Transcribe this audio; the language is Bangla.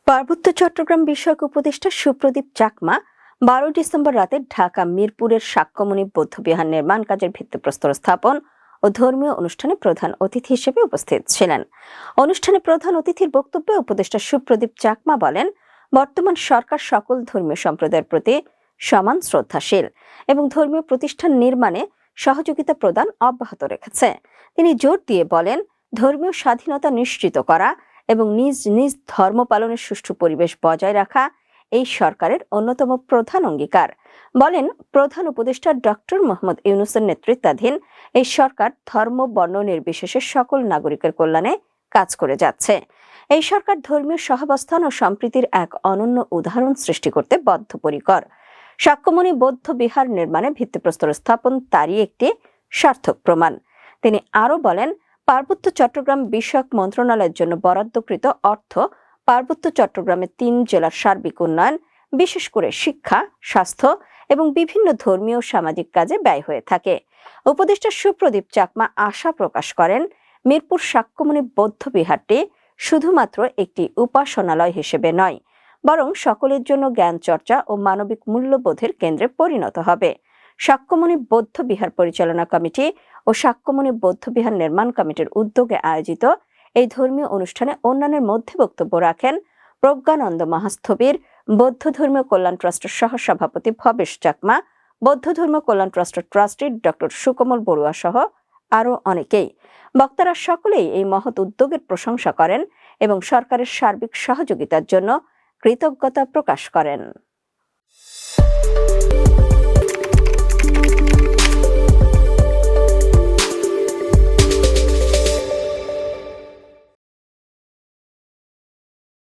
পার্বত্য চট্টগ্রাম বিষয়ক উপদেষ্টা সুপ্রদীপ চাকমা 12 ডিসেম্বর রাতে ঢাকা মিরপুরের সাক্ষ্যমণি বৌদ্ধবিহার নির্মাণ কাজের ভিত্তিপ্রস্তর স্থাপন ও ধর্মীয় অনুষ্ঠানে প্রধান অতিথি হিসেবে উপস্থিত ছিলেন। অনুষ্ঠানে প্রধান অতিথির বক্তব্যে উপদেষ্টা সুপ্রদীপ চাকমা বলেন, বর্তমান সরকার সকল ধর্মীয় সম্প্রদায়ের প্রতি সমান শ্রদ্ধাশীল এবং ধর্মীয় প্রতিষ্ঠান নির্মাণে সহযোগিতা প্রদান অব্যাহত রেখেছে। তিনি জোর দিয়ে বলেন, ধর্মীয় স্বাধীনতা নিশ্চিত করা এবং নিজ নিজ ধর্ম পালনের সুষ্ঠু পরিবেশ বজায় রাখা এই সরকারের অন্যতম প্রধান অঙ্গীকার। বলেন, প্রধান উপদেষ্টা ডক্টর মোহাম্মদ ইউনূসের নেতৃত্বাধীন এই সরকার ধর্ম বর্ণ নির্বিশেষে সকল নাগরিকের কল্যাণে কাজ করে যাচ্ছে। এই সরকার ধর্মীয় সহাবস্থান ও সম্প্রীতির এক অনন্য উদাহরণ সৃষ্টি করতে বদ্ধপরিকর। সাক্ষ্যমণি বৌদ্ধ বিহার নির্মাণে ভিত্তিপ্রস্তর স্থাপন তারই একটি সার্থক প্রমাণ। তিনি আরো বলেন, পার্বত্য চট্টগ্রাম বিষয়ক মন্ত্রণালয়ের জন্য বরাদ্দকৃত অর্থ পার্বত্য চট্টগ্রামের 3 জেলার সার্বিক উন্নয়ন, বিশেষ করে শিক্ষা, স্বাস্থ্য এবং বিভিন্ন ধর্মীয় সামাজিক কাজে ব্যয় হয়ে থাকে। উপদেষ্টা সুপ্রদীপ চাকমা আশা প্রকাশ করেন, মিরপুর সাক্ষ্যমণি বৌদ্ধ বিহারটি শুধুমাত্র একটি উপাসনালয় হিসেবে নয়, বরং সকলের জন্য জ্ঞান চর্চা ও মানবিক মূল্যবোধের কেন্দ্রে পরিণত হবে। সাক্ষ্যমণি বৌদ্ধ বিহার পরিচালনা কমিটি ও সাক্ষ্যমণি বৌদ্ধ বিহার নির্মাণ কমিটির উদ্যোগে আয়োজিত এই ধর্মীয় অনুষ্ঠানে অন্যান্যের মধ্যে বক্তব্য রাখেন প্রজ্ঞানন্দ মহাস্থবির, বৌদ্ধ ধর্মীয় কল্যাণ ট্রাস্টের সহ সভাপতি ভবেশ চাকমা, বৌদ্ধ ধর্মীয় কল্যাণ ট্রাস্টের ট্রাস্টি ডক্টর সুকমল বড়ুয়া সহ আরও অনেকেই। বক্তারা সকলেই এই মহৎ উদ্যোগের প্রশংসা করেন এবং সরকারের সার্বিক সহযোগিতার জন্য কৃতজ্ঞতা প্রকাশ করেন।